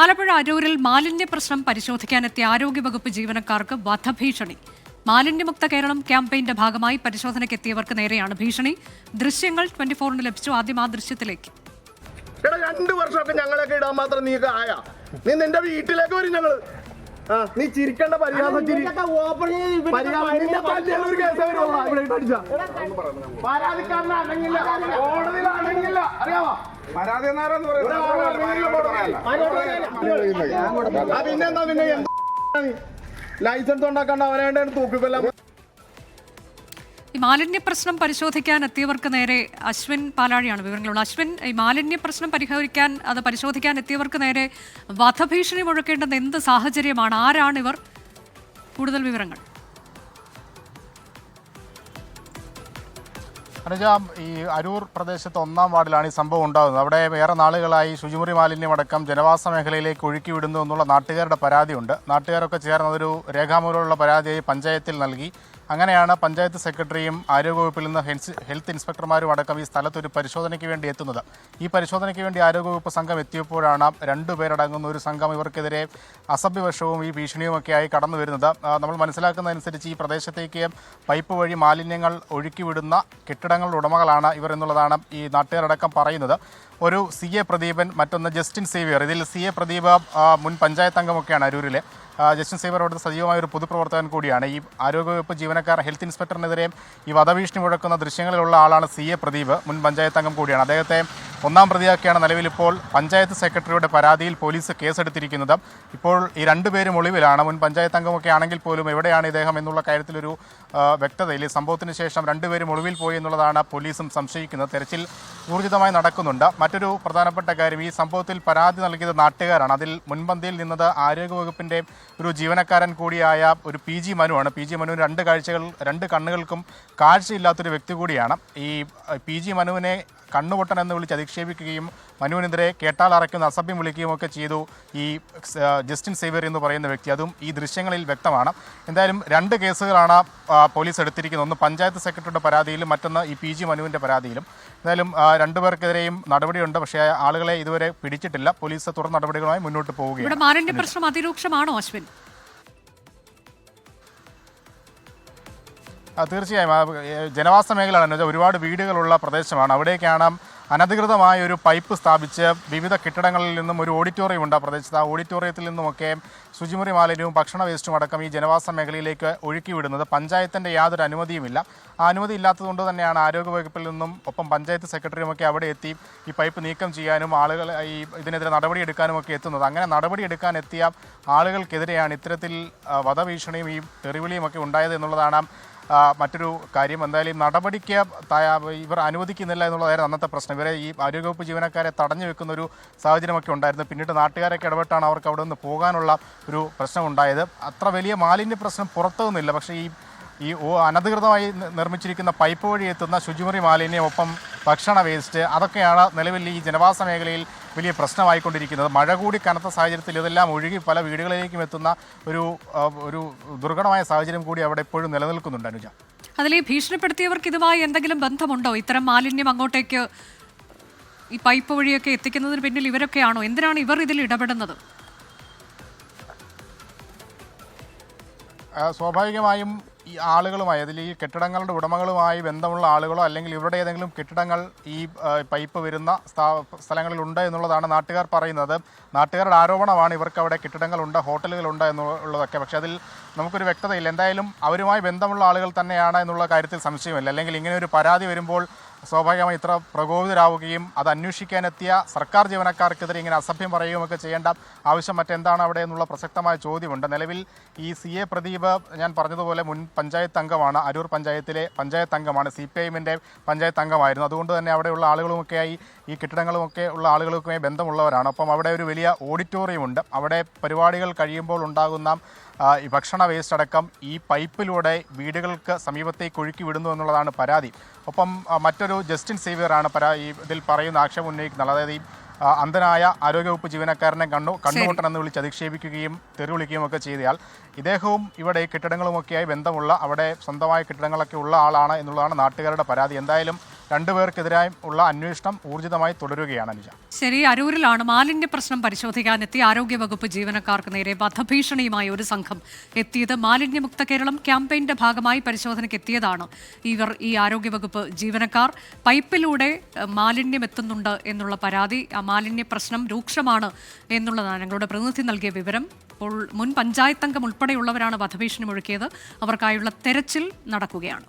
ആലപ്പുഴ അരൂരിൽ മാലിന്യ പ്രശ്നം പരിശോധിക്കാനെത്തിയ ആരോഗ്യവകുപ്പ് ജീവനക്കാർക്ക് വധഭീഷണി. മാലിന്യമുക്ത കേരളം ക്യാമ്പയിന്റെ ഭാഗമായി പരിശോധനയ്ക്കെത്തിയവർക്ക് നേരെയാണ് ഭീഷണി. ദൃശ്യങ്ങൾ 24-ന് ലഭിച്ചു. ആദ്യം ആ ദൃശ്യത്തിലേക്ക്. 2 വർഷമൊക്കെ ഞങ്ങളൊക്കെ ഇടാൻ മാത്രം നീ ആയ നീ നിന്റെ വീട്ടിലേക്ക് വരും ഞങ്ങള്. നീ ചിരിക്കേണ്ട പരിഹാസം ചിരി പരാതിക്കാരനടങ്ങില്ല അറിയാമോ? പിന്നെന്താ പിന്നെ ലൈസൻസ് ഉണ്ടാക്കണ്ട അവനെ തൂക്കിക്കൊല്ലാൻ. ഈ മാലിന്യ പ്രശ്നം പരിശോധിക്കാൻ എത്തിയവർക്ക് നേരെ അശ്വിൻ പാലാഴിയാണ് വിവരങ്ങളുള്ളത്. അശ്വിൻ, ഈ മാലിന്യ പ്രശ്നം പരിശോധിക്കാൻ എത്തിയവർക്ക് നേരെ വധഭീഷണി മുഴക്കേണ്ടെന്ന് എന്ത് സാഹചര്യമാണ്? ആരാണിവർ? കൂടുതൽ വിവരങ്ങൾ. അനുജ, ഈ അരൂർ പ്രദേശത്ത് 1-ാം വാർഡിലാണ് ഈ സംഭവം ഉണ്ടാകുന്നത്. അവിടെ ഏറെ നാളുകളായി ശുചിമുറി മാലിന്യമടക്കം ജനവാസ മേഖലയിലേക്ക് ഒഴുക്കിവിടുന്നു എന്നുള്ള നാട്ടുകാരുടെ പരാതിയുണ്ട്. നാട്ടുകാരൊക്കെ ചേർന്ന് അതൊരു രേഖാമൂലമുള്ള പരാതിയായി പഞ്ചായത്തിൽ നൽകി. അങ്ങനെയാണ് പഞ്ചായത്ത് സെക്രട്ടറിയും ആരോഗ്യവകുപ്പിൽ നിന്ന് ഹെൽത്ത് ഇൻസ്പെക്ടർമാരും അടക്കം ഈ സ്ഥലത്തൊരു പരിശോധനയ്ക്ക് വേണ്ടി എത്തുന്നത്. ഈ പരിശോധനയ്ക്ക് വേണ്ടി ആരോഗ്യവകുപ്പ് സംഘം എത്തിയപ്പോഴാണ് 2 പേരടങ്ങുന്ന ഒരു സംഘം ഇവർക്കെതിരെ അസഭ്യവശവും ഈ ഭീഷണിയുമൊക്കെയായി കടന്നു വരുന്നത്. നമ്മൾ മനസ്സിലാക്കുന്നതനുസരിച്ച് ഈ പ്രദേശത്തേക്ക് പൈപ്പ് വഴി മാലിന്യങ്ങൾ ഒഴുക്കിവിടുന്ന കെട്ടിടങ്ങളുടെ ഉടമകളാണ് ഇവർ എന്നുള്ളതാണ് ഈ നാട്ടുകാരടക്കം പറയുന്നത്. ഒരു CA പ്രദീപൻ, മറ്റൊന്ന് ജസ്റ്റിൻ സേവ്യർ. ഇതിൽ CA പ്രദീപ് മുൻ പഞ്ചായത്ത് അംഗമൊക്കെയാണ് അരൂരിലെ. ജസ്റ്റിൻ സേവ്യർ അവിടുത്തെ സജീവമായ ഒരു പൊതുപ്രവർത്തകൻ കൂടിയാണ്. ഈ ആരോഗ്യവകുപ്പ് ജീവനക്കാർ ഹെൽത്ത് ഇൻസ്പെക്ടറിനെതിരെ ഈ വധഭീഷണി മുഴക്കുന്ന ദൃശ്യങ്ങളിലുള്ള ആളാണ് CA പ്രദീപ്, മുൻ പഞ്ചായത്ത് അംഗം കൂടിയാണ്. അദ്ദേഹത്തെ 1-ാം പ്രതിയാക്കിയാണ് നിലവിലിപ്പോൾ പഞ്ചായത്ത് സെക്രട്ടറിയുടെ പരാതിയിൽ പോലീസ് കേസെടുത്തിരിക്കുന്നത്. ഇപ്പോൾ ഈ 2 പേരും ഒളിവിലാണ്. മുൻ പഞ്ചായത്ത് അംഗമൊക്കെ ആണെങ്കിൽ പോലും എവിടെയാണ് ഇദ്ദേഹം എന്നുള്ള കാര്യത്തിലൊരു വ്യക്തതയില്ല. സംഭവത്തിന് ശേഷം 2 പേരും ഒളിവിൽ പോയി എന്നുള്ളതാണ് പോലീസും സംശയിക്കുന്നത്. തെരച്ചിൽ ഊർജിതമായി നടക്കുന്നുണ്ട്. മറ്റൊരു പ്രധാനപ്പെട്ട കാര്യം, ഈ സംഭവത്തിൽ പരാതി നൽകിയത് നാട്ടുകാരാണ്. അതിൽ മുൻപന്തിയിൽ നിന്നത് ആരോഗ്യവകുപ്പിൻ്റെ ഒരു ജീവനക്കാരൻ കൂടിയായ ഒരു PG മനുവാണ്. PG മനുവിന് 2 കണ്ണുകൾക്കും കാഴ്ചയില്ലാത്തൊരു വ്യക്തി കൂടിയാണ്. ഈ PG മനുവിനെ കണ്ണുപൊട്ടൻ എന്ന് വിളിച്ച് അധിക്ഷേപിക്കുകയും മനുവിനെതിരെ കേട്ടാൽ അറയ്ക്കുന്ന അസഭ്യം വിളിക്കുകയും ഒക്കെ ചെയ്തു ഈ ജസ്റ്റിൻ സേവ്യർ എന്ന് പറയുന്ന വ്യക്തി. അതും ഈ ദൃശ്യങ്ങളിൽ വ്യക്തമാണ്. എന്തായാലും 2 കേസുകളാണ് പോലീസ് എടുത്തിരിക്കുന്നത്. ഒന്ന് പഞ്ചായത്ത് സെക്രട്ടറിയുടെ പരാതിയിലും മറ്റൊന്ന് ഈ PG മനുവിൻ്റെ പരാതിയിലും. എന്തായാലും 2 പേർക്കെതിരെയും നടപടിയുണ്ട്. പക്ഷേ ആളുകളെ ഇതുവരെ പിടിച്ചിട്ടില്ല. പോലീസ് തുടർ നടപടികളുമായി മുന്നോട്ട് പോവുകയാണ്. ഇവിടെ മാലിന്യ പ്രശ്നം അതിരൂക്ഷമാണോ അശ്വിൻ? തീർച്ചയായും ജനവാസ മേഖലയാണ്. ഒരുപാട് വീടുകളുള്ള പ്രദേശമാണ്. അവിടേക്കാണ് അനധികൃതമായ ഒരു പൈപ്പ് സ്ഥാപിച്ച് വിവിധ കെട്ടിടങ്ങളിൽ നിന്നും ഒരു ഓഡിറ്റോറിയം ഉണ്ട് ആ പ്രദേശത്ത്. ആ ഓഡിറ്റോറിയത്തിൽ നിന്നുമൊക്കെ ശുചിമുറി മാലിന്യവും ഭക്ഷണ വേസ്റ്റും അടക്കം ഈ ജനവാസ മേഖലയിലേക്ക് ഒഴുക്കിവിടുന്നത്. പഞ്ചായത്തിൻ്റെ യാതൊരു അനുമതിയുമില്ല. ആ അനുമതി ഇല്ലാത്തതുകൊണ്ട് തന്നെയാണ് ആരോഗ്യവകുപ്പിൽ നിന്നും ഒപ്പം പഞ്ചായത്ത് സെക്രട്ടറിയുമൊക്കെ അവിടെ എത്തി ഈ പൈപ്പ് നീക്കം ചെയ്യാനും ആളുകൾ ഈ ഇതിനെതിരെ നടപടിയെടുക്കാനുമൊക്കെ എത്തുന്നത്. അങ്ങനെ നടപടിയെടുക്കാൻ എത്തിയ ആളുകൾക്കെതിരെയാണ് ഇത്തരത്തിൽ വധഭീഷണിയും ഈ തെറിവിളിയും ഒക്കെ ഉണ്ടായത് എന്നുള്ളതാണ് മറ്റൊരു കാര്യം. എന്തായാലും നടപടിക്ക് ഇവർ അനുവദിക്കുന്നില്ല എന്നുള്ളതായിരുന്നു അന്നത്തെ പ്രശ്നം. ഇവരെ ഈ ആരോഗ്യവകുപ്പ് ജീവനക്കാരെ തടഞ്ഞു വെക്കുന്ന ഒരു സാഹചര്യമൊക്കെ ഉണ്ടായിരുന്നു. പിന്നീട് നാട്ടുകാരൊക്കെ ഇടപെട്ടാണ് അവർക്ക് അവിടെ നിന്ന് പോകാനുള്ള ഒരു പ്രശ്നം ഉണ്ടായത്. അത്ര വലിയ മാലിന്യ പ്രശ്നം പുറത്തുനിന്നില്ല. പക്ഷേ ഈ അനധികൃതമായി നിർമ്മിച്ചിരിക്കുന്ന പൈപ്പ് വഴി എത്തുന്ന ശുചിമുറി മാലിന്യം, ഒപ്പം ഭക്ഷണ വേസ്റ്റ്, അതൊക്കെയാണ് നിലവിൽ ഈ ജനവാസ മേഖലയിൽ വലിയ പ്രശ്നമായിക്കൊണ്ടിരിക്കുന്നത്. മഴ കൂടി കനത്ത സാഹചര്യത്തിൽ ഇതെല്ലാം ഒഴുകി പല വീടുകളിലേക്കും എത്തുന്ന ഒരു ദുർഘടമായ സാഹചര്യം കൂടി അവിടെ ഇപ്പോഴും നിലനിൽക്കുന്നുണ്ട്. അനുജ, അതിൽ ഈ ഭീഷണിപ്പെടുത്തിയവർക്ക് ഇതുമായി എന്തെങ്കിലും ബന്ധമുണ്ടോ? ഇത്തരം മാലിന്യം അങ്ങോട്ടേക്ക് ഈ പൈപ്പ് വഴിയൊക്കെ എത്തിക്കുന്നതിന് പിന്നിൽ ഇവരൊക്കെയാണോ? എന്തിനാണ് ഇവർ ഇതിൽ ഇടപെടുന്നത്? സ്വാഭാവികമായും ഈ ആളുകളുമായി, അതിൽ ഈ കെട്ടിടങ്ങളുടെ ഉടമകളുമായി ബന്ധമുള്ള ആളുകളോ അല്ലെങ്കിൽ ഇവരുടെ ഏതെങ്കിലും കെട്ടിടങ്ങൾ ഈ പൈപ്പ് വരുന്ന സ്ഥലങ്ങളിലുണ്ട് എന്നുള്ളതാണ് നാട്ടുകാർ പറയുന്നത്. നാട്ടുകാരുടെ ആരോപണമാണ് ഇവർക്ക് അവിടെ കെട്ടിടങ്ങളുണ്ട്, ഹോട്ടലുകളുണ്ട് എന്നുള്ളതൊക്കെ. പക്ഷേ അതിൽ നമുക്കൊരു വ്യക്തതയില്ല. എന്തായാലും അവരുമായി ബന്ധമുള്ള ആളുകൾ തന്നെയാണ് എന്നുള്ള കാര്യത്തിൽ സംശയമില്ല. അല്ലെങ്കിൽ ഇങ്ങനെ ഒരു പരാതി വരുമ്പോൾ സ്വാഭാവികമായി ഇത്ര പ്രകോപിതരാവുകയും അത് അന്വേഷിക്കാനെത്തിയ സർക്കാർ ജീവനക്കാർക്കെതിരെ ഇങ്ങനെ അസഭ്യം പറയുകയുമൊക്കെ ചെയ്യേണ്ട ആവശ്യം മറ്റെന്താണ് അവിടെ എന്നുള്ള പ്രസക്തമായ ചോദ്യമുണ്ട്. നിലവിൽ ഈ CA പ്രദീപ് ഞാൻ പറഞ്ഞതുപോലെ മുൻ പഞ്ചായത്ത് അംഗമാണ്. അരൂർ പഞ്ചായത്തിലെ പഞ്ചായത്ത് അംഗമാണ്. CPIMൻ്റെ പഞ്ചായത്ത് അംഗമായിരുന്നു. അതുകൊണ്ട് തന്നെ അവിടെയുള്ള ആളുകളുമൊക്കെയായി ഈ കെട്ടിടങ്ങളുമൊക്കെ ഉള്ള ആളുകൾക്കുമായി ബന്ധമുള്ളവരാണ്. ഒപ്പം അവിടെ ഒരു വലിയ ഓഡിറ്റോറിയം ഉണ്ട്. അവിടെ പരിപാടികൾ കഴിയുമ്പോൾ ഉണ്ടാകുന്ന ഈ ഭക്ഷണ വേസ്റ്റ് അടക്കം ഈ പൈപ്പിലൂടെ വീടുകൾക്ക് സമീപത്തേക്ക് ഒഴുക്കി വിടുന്നു എന്നുള്ളതാണ് പരാതി. ഒപ്പം മറ്റൊരു ജസ്റ്റിൻ സേവ്യറാണ് ഇതിൽ പറയുന്ന ആക്ഷേപം ഉന്നയിക്കുന്നത്. അതായത് ഈ അന്ധനായ ആരോഗ്യവകുപ്പ് ജീവനക്കാരനെ കണ്ണുമുട്ടനെന്ന് വിളിച്ച് അധിക്ഷേപിക്കുകയും തെറിവിളിക്കുകയും ഒക്കെ ചെയ്തയാൾ. ഇദ്ദേഹവും ഇവിടെ കെട്ടിടങ്ങളുമൊക്കെയായി ബന്ധമുള്ള, അവിടെ സ്വന്തമായ കെട്ടിടങ്ങളൊക്കെ ഉള്ള ആളാണ് എന്നുള്ളതാണ് നാട്ടുകാരുടെ പരാതി. എന്തായാലും രണ്ടുപേർക്കെതിരായി ഉള്ള അന്വേഷണം ഊർജിതമായി തുടരുകയാണ് അനുജ. ശരി, അരൂരിലാണ് മാലിന്യ പ്രശ്നം പരിശോധിക്കാനെത്തിയ ആരോഗ്യവകുപ്പ് ജീവനക്കാർക്ക് നേരെ വധഭീഷണിയുമായി ഒരു സംഘം എത്തിയത്. മാലിന്യമുക്ത കേരളം ക്യാമ്പയിന്റെ ഭാഗമായി പരിശോധനയ്ക്ക് എത്തിയതാണ് ഇവർ. ഈ ആരോഗ്യവകുപ്പ് ജീവനക്കാർ പൈപ്പിലൂടെ മാലിന്യം എത്തുന്നുണ്ട് എന്നുള്ള പരാതി, ആ മാലിന്യ പ്രശ്നം രൂക്ഷമാണ് എന്നുള്ളതാണ് ഞങ്ങളുടെ പ്രതിനിധി നൽകിയ വിവരം. അപ്പോൾ മുൻ പഞ്ചായത്ത് അംഗം ഉൾപ്പെടെയുള്ളവരാണ് വധഭീഷണി മുഴക്കിയത്. അവർക്കായുള്ള തെരച്ചിൽ നടക്കുകയാണ്.